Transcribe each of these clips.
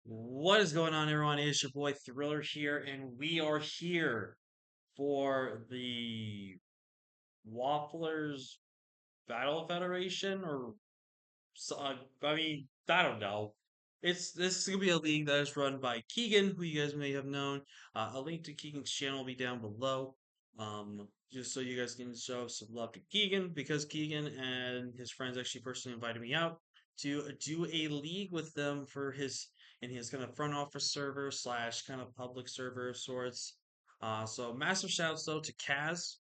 What is going on, everyone? It's your boy Thriller here, and we are here for the Wafflers Battle Federation, or I don't know. This is gonna be a league that is run by Keegan, who you guys may have known. A link to Keegan's channel will be down below. Just so you guys can show some love to Keegan, because Keegan and his friends actually personally invited me out to do a league with them for his kind of front office server slash kind of public server of sorts. So massive shouts though to Kaz.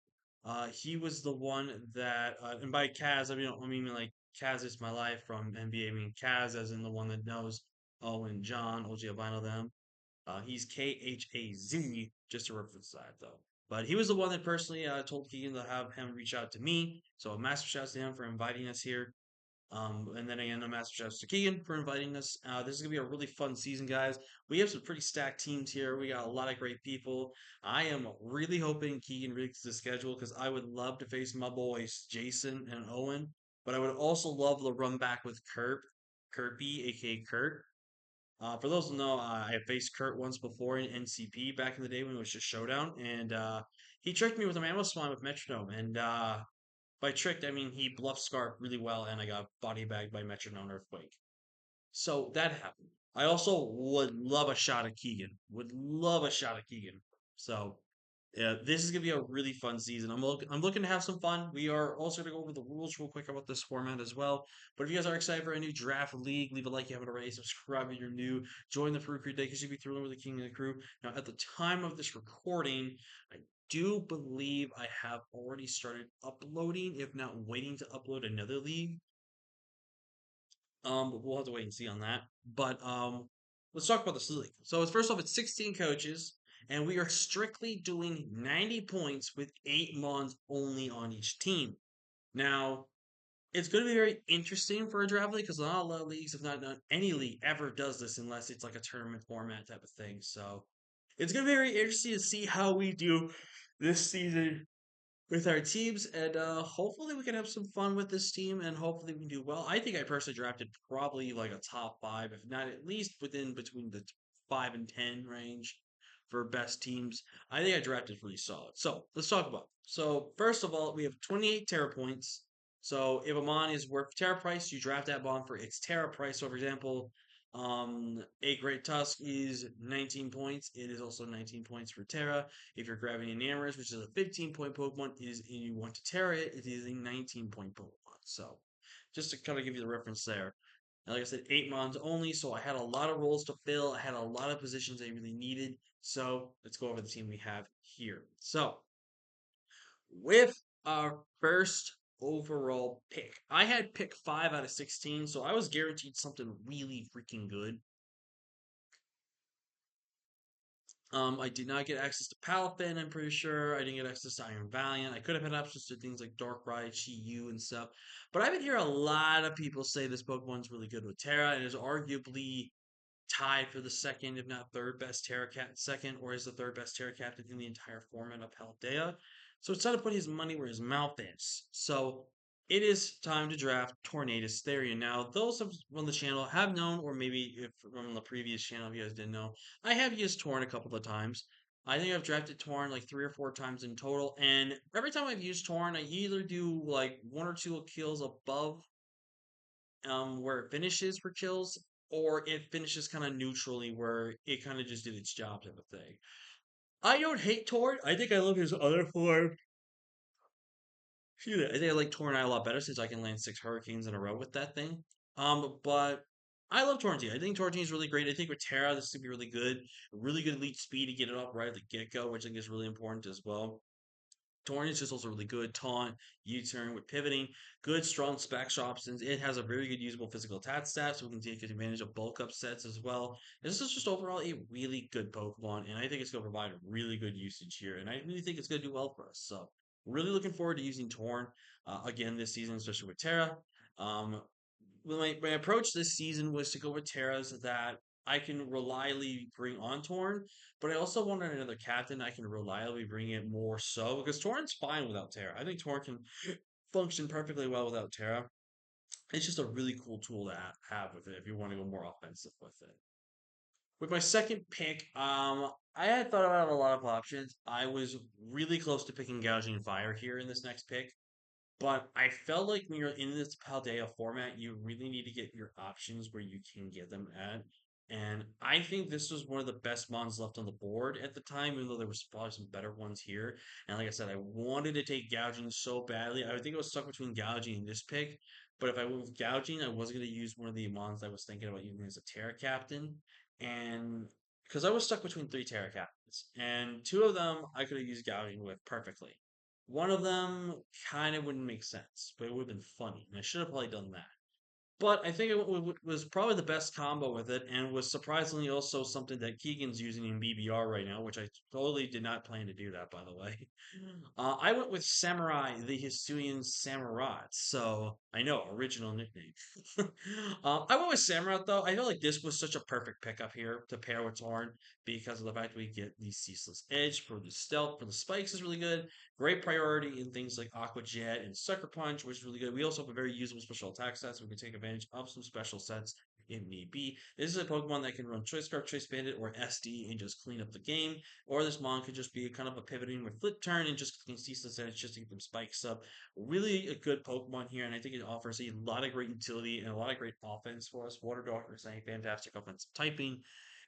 He was the one that, and by Kaz, I mean like Kaz is my life from NBA. I mean Kaz, as in the one that knows Owen, John, OG Albino, them. He's Khaz, just to reference that though. But he was the one that personally told Keegan to have him reach out to me. So a massive shout out to him for inviting us here. And then again, a massive shout out to Keegan for inviting us. This is gonna be a really fun season, guys. We have some pretty stacked teams here. We got a lot of great people. I am really hoping Keegan reads the schedule because I would love to face my boys Jason and Owen. But I would also love the run back with Kirby, aka Kurt. For those who know, I faced Kurt once before in NCP back in the day when it was just Showdown, and he tricked me with a ammo spawn with Metronome, and by tricked, I mean he bluffed Scarf really well, and I got body bagged by Metronome Earthquake. So that happened. I also would love a shot at Keegan. Would love a shot at Keegan. So yeah, this is gonna be a really fun season. I'm looking to have some fun. We are also gonna go over the rules real quick about this format as well. But if you guys are excited for a new draft league, leave a like if you haven't already. Subscribe if you're new. Join the Crew Crew Day because you'll be thrilling with the King of the Crew. Now, at the time of this recording, I do believe I have already started uploading, if not waiting to upload another league. But we'll have to wait and see on that. But let's talk about this league. So it's first off, it's 16 coaches, and we are strictly doing 90 points with 8 mons only on each team. Now, it's going to be very interesting for a draft league because not a lot of leagues, if not any league, ever does this unless it's like a tournament format type of thing. So it's going to be very interesting to see how we do this season with our teams, and hopefully we can have some fun with this team, and hopefully we can do well. I think I personally drafted probably like a top five, if not at least within between the 5 and 10 range for best teams. I think I drafted really solid. So let's talk about. So first of all, we have 28 Terra points. So if a mon is worth Terra price, you draft that mon for its Terra price. So for example, a Great Tusk is 19 points. It is also 19 points for Terra. If you're grabbing an Amorous, which is a 15-point Pokemon, and you want to Terra it, it is a 19-point Pokemon. So, just to kind of give you the reference there. And like I said, 8 mons only, so I had a lot of roles to fill. I had a lot of positions I really needed. So, let's go over the team we have here. So, with our first overall pick, I had pick 5 out of 16, so I was guaranteed something really freaking good. I did not get access to Palafin, I'm pretty sure. I didn't get access to Iron Valiant. I could have had access to things like Darkrai, Chi-Yu, and stuff. But I've been hearing a lot of people say this Pokemon's really good with Terra and is arguably tied for the second, if not third best Terra Cat second, or is the third best Terra captain in the entire format of Paldea. So it's time to put his money where his mouth is. So it is time to draft Tornadus Therian. Now, those of on the channel have known, or maybe if from the previous channel, if you guys didn't know, I have used Torn a couple of times. I think I've drafted Torn like 3 or 4 times in total, and every time I've used Torn, I either do like 1 or 2 kills above where it finishes for kills, or it finishes kind of neutrally where it kind of just did its job type of thing. I don't hate Torn. I think I love his other form. I think I like Tornado a lot better since I can land 6 hurricanes in a row with that thing. But I love Torrentine. I think Torrentine is really great. I think with Terra, this could be really good elite speed to get it up right at the get go, which I think is really important as well. Torrent is just also really good. Taunt, U-turn with pivoting, good strong spec options. It has a very good usable physical attack stat, so we can take advantage of bulk up sets as well. This is just overall a really good Pokemon, and I think it's going to provide really good usage here, and I really think it's going to do well for us. So, really looking forward to using Torn again this season, especially with Terra. Um, my approach this season was to go with Terras that I can reliably bring on Torn, but I also wanted another captain I can reliably bring it more so because Torn's fine without Terra. I think Torn can function perfectly well without Terra. It's just a really cool tool to have with it if you want to go more offensive with it. With my second pick, I had thought about a lot of options. I was really close to picking Gouging Fire here in this next pick. But I felt like when you're in this Paldea format, you really need to get your options where you can get them at. And I think this was one of the best mons left on the board at the time, even though there was probably some better ones here. And like I said, I wanted to take gouging so badly. I think I was stuck between gouging and this pick. But if I went with gouging, I wasn't going to use one of the mons I was thinking about using as a Terra Captain. And because I was stuck between three Terra Captains, and two of them I could have used gouging with perfectly. One of them kind of wouldn't make sense, but it would have been funny, and I should have probably done that. But I think it was probably the best combo with it, and was surprisingly also something that Keegan's using in BBR right now, which I totally did not plan to do that, by the way. I went with Samurai, the Hisuian Samurai. So I know, original nickname. I went with Samurai though. I feel like this was such a perfect pickup here to pair with Torn because of the fact that we get the Ceaseless Edge for the stealth, for the spikes is really good. Great priority in things like Aqua Jet and Sucker Punch, which is really good. We also have a very usable special attack set, so we can take advantage of some special sets if need be. This is a Pokemon that can run Choice Scarf, Choice Bandit, or SD and just clean up the game. Or this Mon could just be kind of a pivoting with Flip Turn and just ceaseless edge just to get them spikes up. Really a good Pokemon here, and I think it offers a lot of great utility and a lot of great offense for us. Water Doctor is saying fantastic offensive typing.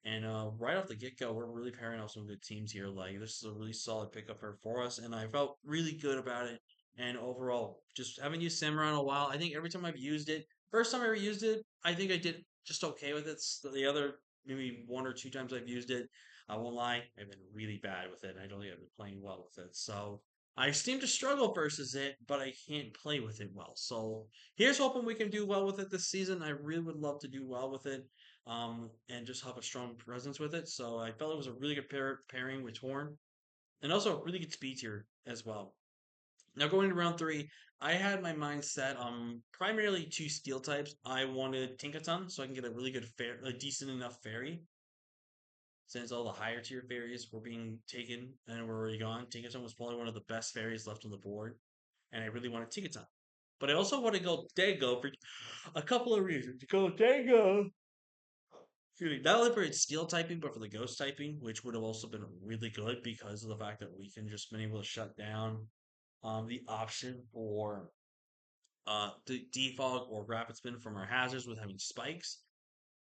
And right off the get go, we're really pairing off some good teams here. Like, this is a really solid pickup here for us, and I felt really good about it. And overall, just haven't used Samurai in a while. I think every time I've used it, first time I ever used it, I think I did just okay with it. The other, maybe one or two times I've used it, I won't lie, I've been really bad with it. I don't think I've been playing well with it. So I seem to struggle versus it, but I can't play with it well. So here's hoping we can do well with it this season. I really would love to do well with it, and just have a strong presence with it. So I felt it was a really good pairing with Horn, and also a really good speed tier as well. Now going to round three, I had my mind set on primarily two steel types. I wanted Tinkaton, so I can get a really good a decent enough fairy since all the higher tier fairies were being taken and were already gone. Tinkaton was probably one of the best fairies left on the board, and I really wanted Tinkaton. But I also want to go Dago for a couple of reasons. Go Dago, excuse me, not only for its steel typing, but for the ghost typing, which would have also been really good because of the fact that we can just been able to shut down the option for the defog or rapid spin from our hazards with having spikes.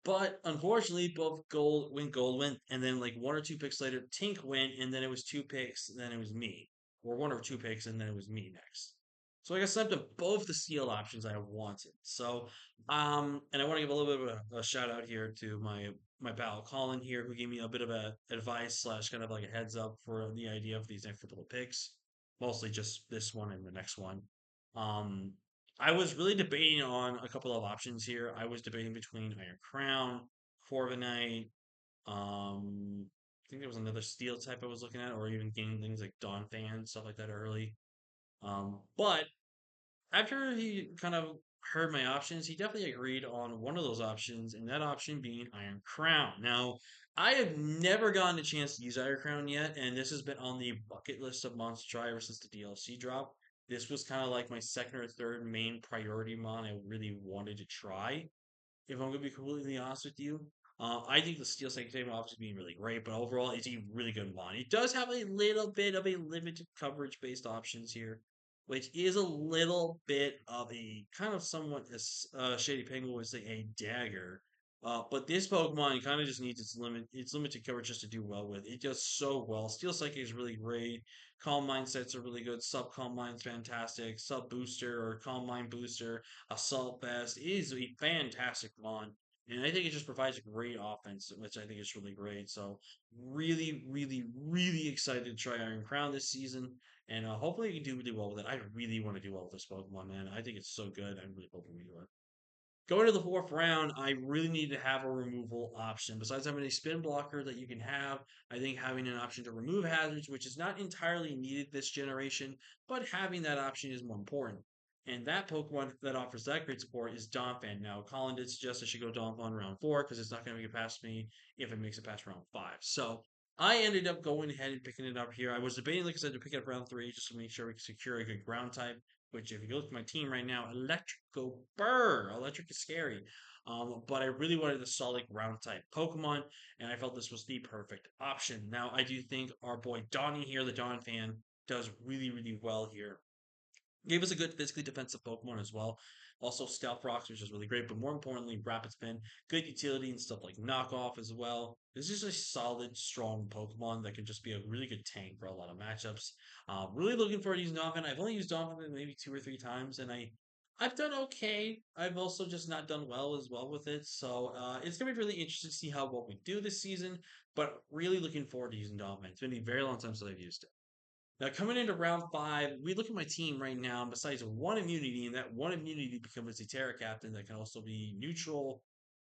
But unfortunately, both gold went, and then like one or two picks later, Tink went, and then it was two picks, and then it was me, or one or two picks, and then it was me next. So I got sent to both the steal options I wanted. So, and I want to give a little bit of a shout out here to my pal Colin here, who gave me a bit of a advice slash kind of like a heads up for the idea of these next couple of picks, mostly just this one and the next one. Um, I was really debating on a couple of options here. I was debating between Iron Crown, Corviknight, I think there was another steel type I was looking at, or even getting things like Dawn Fan, stuff like that early. But after he kind of heard my options, he definitely agreed on one of those options, and that option being Iron Crown. Now, I have never gotten a chance to use Iron Crown yet, and this has been on the bucket list of Monster Try ever since the DLC drop. This was kind of like my second or third main priority mon I really wanted to try, if I'm going to be completely honest with you. I think the Steel Sanctum obviously being really great, but overall, it's a really good one. It does have a little bit of a limited coverage based options here, which is a little bit of a kind of somewhat Shady Penguin would say a dagger. But this Pokemon kind of just needs its limited coverage just to do well with. It does so well. Steel Psychic is really great. Calm Mindsets are really good. Sub Calm Mind's fantastic. Sub Booster or Calm Mind Booster, Assault Vest is a fantastic mon. And I think it just provides a great offense, which I think is really great. So, really, really, really excited to try Iron Crown this season. And hopefully, you can do really well with it. I really want to do well with this Pokemon, man. I think it's so good. I'm really hoping we do it. Going to the fourth round, I really need to have a removal option. Besides having a spin blocker that you can have, I think having an option to remove hazards, which is not entirely needed this generation, but having that option is more important. And that Pokemon that offers that great support is Donphan. Now, Colin did suggest I should go Donphan round four because it's not going to make it past me if it makes it past round five. So I ended up going ahead and picking it up here. I was debating, like I said, to pick it up round three just to make sure we can secure a good ground type. Which, if you look at my team right now, Electrical Burr, Electric is scary. But I really wanted a solid ground type Pokemon, and I felt this was the perfect option. Now, I do think our boy Donnie here, the Don fan, does really, really well here. Gave us a good physically defensive Pokemon as well. Also, Stealth Rocks, which is really great, but more importantly, Rapid Spin, good utility and stuff like Knockoff as well. This is a solid, strong Pokemon that can just be a really good tank for a lot of matchups. Really looking forward to using Donphan. I've only used Donphan maybe 2 or 3 times, and I've done okay. I've also just not done well as well with it. So it's gonna be really interesting to see how what we do this season. But really looking forward to using Donphan. It's been a very long time since I've used it. Now, coming into round 5, we look at my team right now. Besides one immunity, and that one immunity becomes a Terra Captain that can also be neutral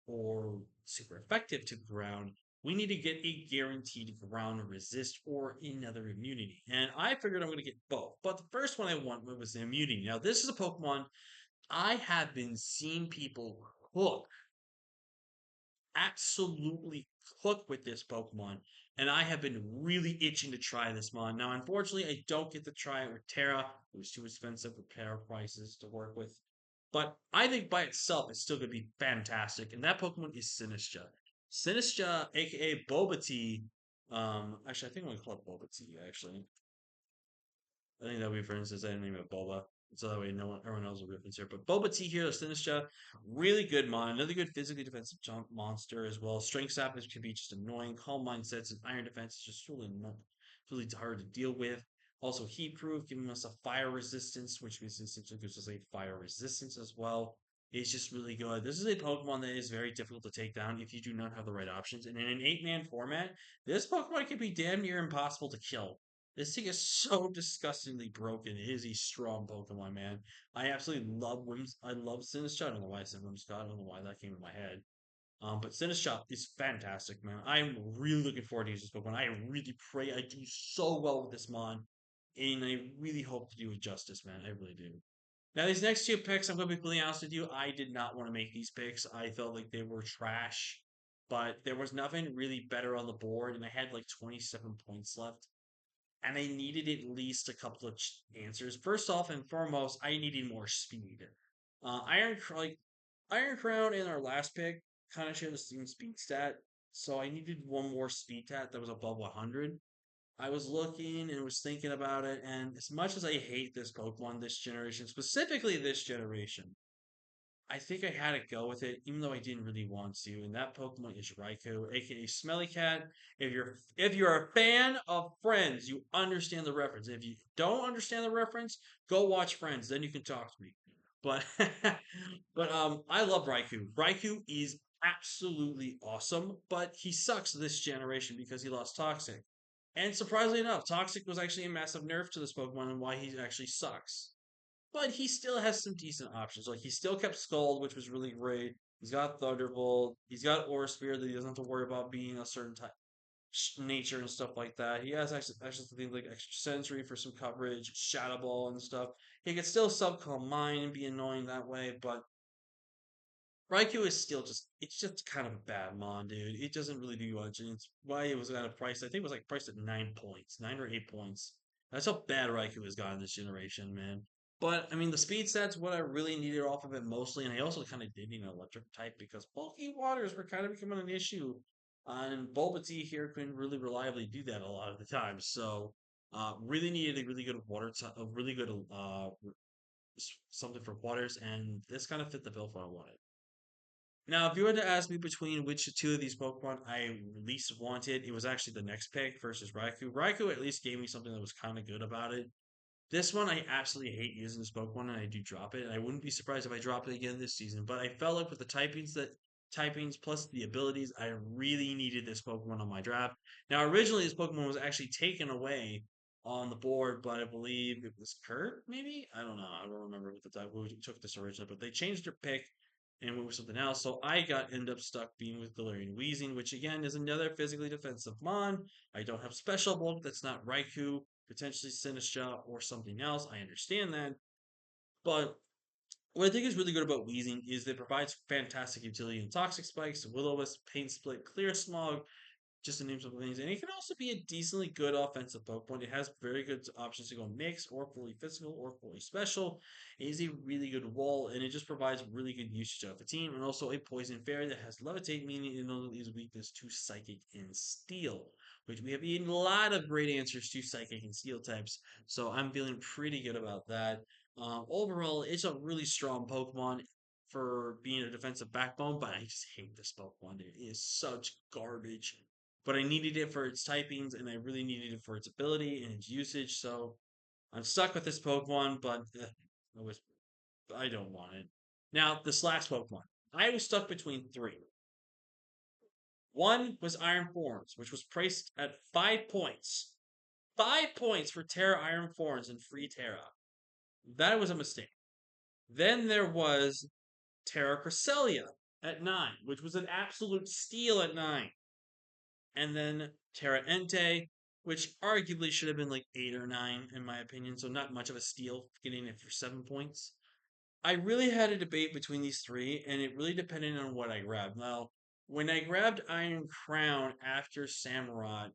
or super effective to ground. We need to get a guaranteed ground resist or another immunity. And I figured I'm going to get both. But the first one I want was the immunity. Now, this is a Pokemon I have been seeing people hook absolutely cook with this Pokemon, and I have been really itching to try this mon. Now, unfortunately, I don't get to try it with Terra. It was too expensive with Terra prices to work with. But I think by itself, it's still going to be fantastic, and that Pokemon is Sinistra. Sinistra, aka Boba Tea. Actually, I think I'm going to call it Boba Tea, actually. I think that would be, for instance, I name it Boba. So that way no one, everyone knows the reference here. But Boba Tea here, Sinistra, really good mon. Another good physically defensive jump monster as well. Strength sap can be just annoying. Calm mindsets and iron defense is just really not really hard to deal with. Also heat proof, giving us a fire resistance, which means essentially gives us a fire resistance as well. It's just really good. This is a Pokemon that is very difficult to take down if you do not have the right options. And in an 8-man format, this Pokemon can be damn near impossible to kill. This thing is so disgustingly broken. It is a strong Pokemon, man. I absolutely love Wims. I love Sinistcha. I don't know why I said Whimsicott. I don't know why that came in my head. But Sinistcha is fantastic, man. I'm really looking forward to using this Pokemon. I really pray I do so well with this Mon. And I really hope to do it justice, man. I really do. Now, these next 2 picks, I'm going to be completely honest with you. I did not want to make these picks. I felt like they were trash. But there was nothing really better on the board, and I had like 27 points left and I needed at least a couple of answers. First off and foremost, I needed more speed. Like Iron Crown in our last pick kind of showed the same speed stat, so I needed one more speed stat that was above 100. I was looking and was thinking about it, and as much as I hate this Pokemon this generation, specifically this generation, I think I had to go with it, even though I didn't really want to. And that Pokemon is Raikou, aka Smelly Cat. If you're a fan of Friends, you understand the reference. If you don't understand the reference, go watch Friends. Then you can talk to me. But I love Raikou. Raikou is absolutely awesome, but he sucks this generation because he lost Toxic. And surprisingly enough, Toxic was actually a massive nerf to this Pokemon and why he actually sucks, but he still has some decent options. Like he still kept Scald, which was really great. He's got Thunderbolt. He's got Aura Spear that he doesn't have to worry about being a certain type nature and stuff like that. He has actually things like extra sensory for some coverage, Shadow Ball and stuff. He can still subcall mine and be annoying that way, but Raikou is still it's just kind of a bad mon, dude. It doesn't really do much, and it's why it was at a price. I think it was like priced at 9 points, 9 or 8 points. That's how bad Raikou has gotten this generation, man. But I mean, the speed stats what I really needed off of it mostly, and I also kind of did need an electric type because bulky waters were kind of becoming an issue, and Bulba Tea here couldn't really reliably do that a lot of the time. So, really needed a really good a really good something for waters, and this kind of fit the bill for what I wanted. Now, if you were to ask me between which two of these Pokemon I least wanted, it was actually the next pick versus Raikou. Raikou at least gave me something that was kind of good about it. This one, I absolutely hate using this Pokemon, and I do drop it. And I wouldn't be surprised if I drop it again this season. But I felt like with the typings plus the abilities, I really needed this Pokemon on my draft. Now, originally, this Pokemon was actually taken away on the board, but I believe it was Kurt, maybe? I don't know. I don't remember what the type who took this originally, but they changed their pick and went with something else. So I got end up stuck being with Galarian Weezing, which again is another physically defensive mon. I don't have special bulk that's not Raikou, potentially Sinistra or something else. I understand that. But what I think is really good about Weezing is that it provides fantastic utility in Toxic Spikes, Will-O-Wisp, Pain Split, Clear Smog, just to name some things. And it can also be a decently good offensive Pokemon. It has very good options to go mix or fully physical or fully special. It is a really good wall, and it just provides really good usage out of the team. And also a Poison Fairy that has Levitate, meaning it only is weakness to Psychic and Steel, which we have a lot of great answers to Psychic and Steel types. So I'm feeling pretty good about that. Overall, it's a really strong Pokemon for being a defensive backbone, but I just hate this Pokemon. It is such garbage, but I needed it for its typings, and I really needed it for its ability and its usage. So I'm stuck with this Pokemon, but I was I don't want it. Now this last Pokemon, I was stuck between three. One was Iron Forms, which was priced at 5 points. 5 points for Terra Iron Forms and free Terra. That was a mistake. Then there was Terra Cresselia at 9, which was an absolute steal at 9. And then Terra Entei, which arguably should have been like 8 or 9 in my opinion, so not much of a steal getting it for 7 points. I really had a debate between these three, and it really depended on what I grabbed. Now, when I grabbed Iron Crown after Samurott,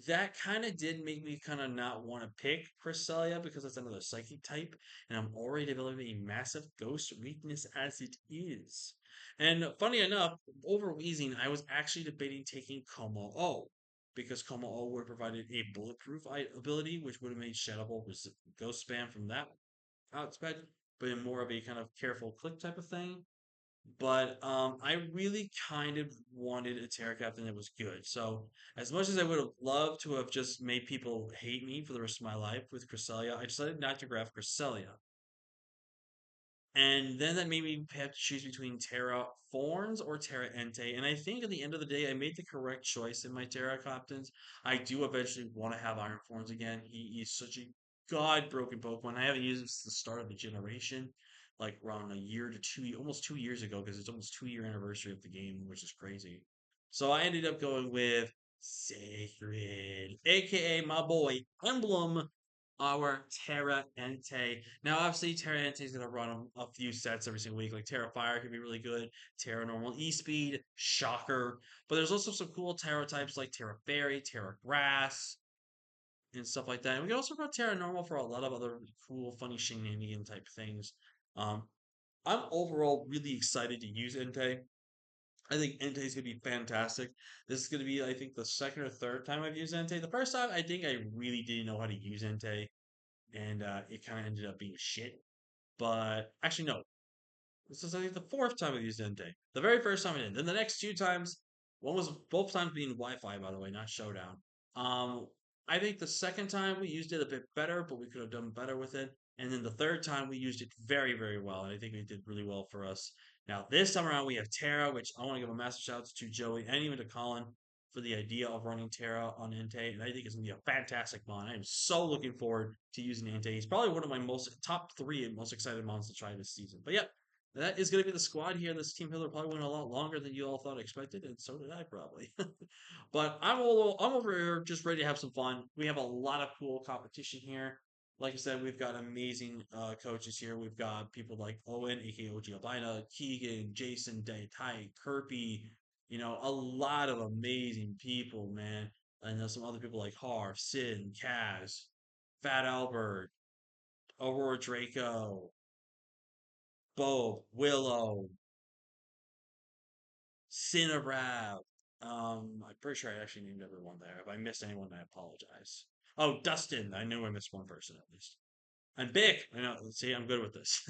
that kind of did make me kind of not want to pick Cresselia because it's another psychic type, and I'm already developing a massive ghost weakness as it is. And funny enough, over Weezing, I was actually debating taking Como O because Como O would have provided a bulletproof ability, which would have made Shadow Ball ghost spam from that outsped, but in more of a kind of careful click type of thing. But I really kind of wanted a Terra Captain that was good. So as much as I would have loved to have just made people hate me for the rest of my life with Cresselia, I decided not to grab Cresselia. And then that made me have to choose between Terra Forms or Terra Entei. And I think at the end of the day, I made the correct choice in my Terra Captains. I do eventually want to have Iron Forms again. He is such a god broken Pokemon. I haven't used him since the start of the generation, like around a year to almost 2 years ago, because it's almost 2 year anniversary of the game, which is crazy. So I ended up going with Sacred, aka my boy Emblem, our Terra Entei. Now, obviously, Terra Entei is going to run a few sets every single week. Like Terra Fire can be really good, Terra Normal E Speed, Shocker. But there's also some cool Terra types like Terra Fairy, Terra Grass, and stuff like that. And we can also run Terra Normal for a lot of other cool, funny shenanigan type things. Um, I'm overall really excited to use Entei. I think Entei is going to be fantastic. This is going to be, I think, the second or third time I've used Entei. The first time, I think I really didn't know how to use Entei, and it kind of ended up being shit. But actually, no. This is I think the fourth time I've used Entei. The very first time I did. Then the next two times, one was both times being Wi-Fi, by the way, not Showdown. Um, I think the second time we used it a bit better, but we could have done better with it. And then the third time we used it very, very well, and I think we did really well for us. Now this time around we have Terra, which I want to give a massive shout out to Joey and even to Colin for the idea of running Terra on Entei, and I think it's gonna be a fantastic mon. I am so looking forward to using Entei. He's probably one of my most top three and most excited mons to try this season. But yeah, that is going to be the squad here. This team pillar probably went a lot longer than you all thought expected, and so did I probably. But I'm over here just ready to have some fun. We have a lot of cool competition here. Like I said, we've got amazing coaches here. We've got people like Owen, aka OG Albina, Keegan, Jason, Ty, Kirby. You know, a lot of amazing people, man. And there's some other people like Harv, Sid, Kaz, Fat Albert, Aurora Draco, Bo, Willow, Cinebrab. I'm pretty sure I actually named everyone there. If I missed anyone, I apologize. Oh, Dustin. I knew I missed one person at least. And Bick. I know. Let's see. I'm good with this.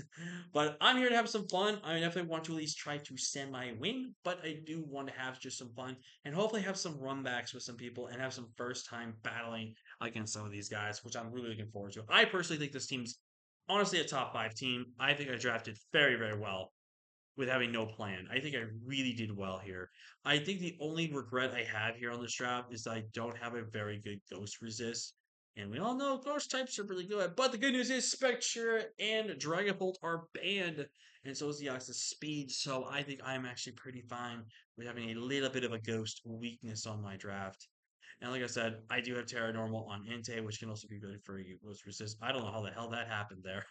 But I'm here to have some fun. I definitely want to at least try to semi-win, but I do want to have just some fun and hopefully have some runbacks with some people and have some first time battling against some of these guys, which I'm really looking forward to. I personally think this team's honestly a top five team. I think I drafted very, very well with having no plan. I think I really did well here. I think the only regret I have here on this draft is that I don't have a very good ghost resist. And we all know ghost types are really good. But the good news is Spectre and Dragonbolt are banned. And so is the Oxus Speed. So I think I'm actually pretty fine with having a little bit of a ghost weakness on my draft. And like I said, I do have Terra Normal on Entei, which can also be good for you Ghost Resist. I don't know how the hell that happened there.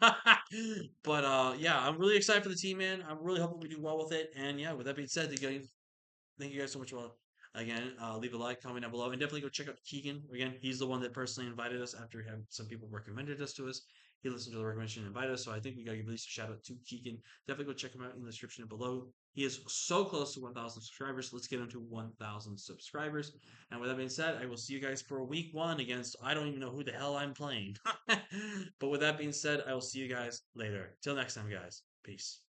But yeah, I'm really excited for the team, man. I'm really hoping we do well with it. And yeah, with that being said, thank you guys so much for Again, leave a like, comment down below, and definitely go check out Keegan. Again, he's the one that personally invited us after having some people recommended us to us. He listened to the recommendation and invited us, so I think we got to give at least a shout out to Keegan. Definitely go check him out in the description below. He is so close to 1,000 subscribers. Let's get him to 1,000 subscribers. And with that being said, I will see you guys for week one against I don't even know who the hell I'm playing. But with that being said, I will see you guys later. Till next time, guys. Peace.